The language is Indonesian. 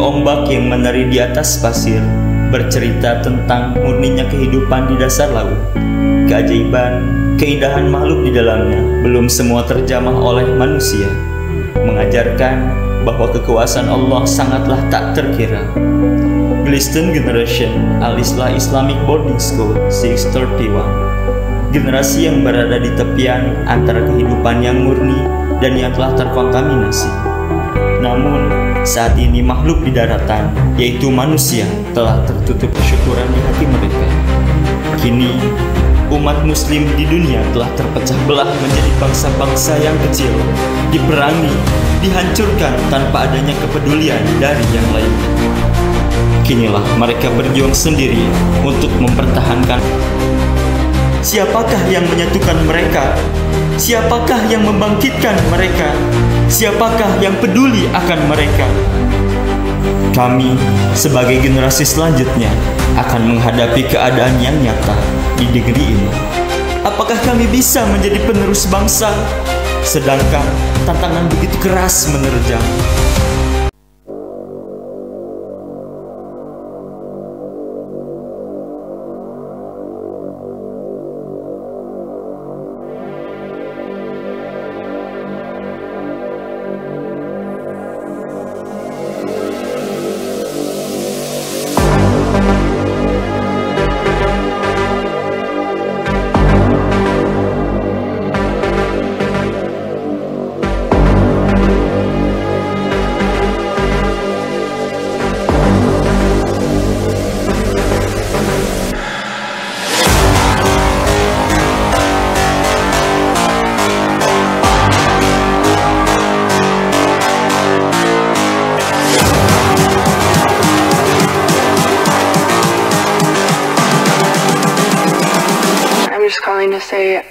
ombak yang menari di atas pasir, bercerita tentang murninya kehidupan di dasar laut. Keajaiban, keindahan makhluk di dalamnya belum semua terjamah oleh manusia, mengajarkan bahwa kekuasaan Allah sangatlah tak terkira. Gliston Generation Al-Islah Islamic Boarding School 631, generasi yang berada di tepian antara kehidupan yang murni dan yang telah terkontaminasi. Namun, saat ini makhluk di daratan, yaitu manusia, telah tertutup kesyukuran di hati mereka. Kini, umat muslim di dunia telah terpecah belah menjadi bangsa-bangsa yang kecil, diperangi, dihancurkan tanpa adanya kepedulian dari yang lainnya. Kinilah mereka berjuang sendiri untuk mempertahankan. Siapakah yang menyatukan mereka? Siapakah yang membangkitkan mereka? Siapakah yang peduli akan mereka? Kami sebagai generasi selanjutnya akan menghadapi keadaan yang nyata di negeri ini. Apakah kami bisa menjadi penerus bangsa? Sedangkan tantangan begitu keras menerjang. Just calling to say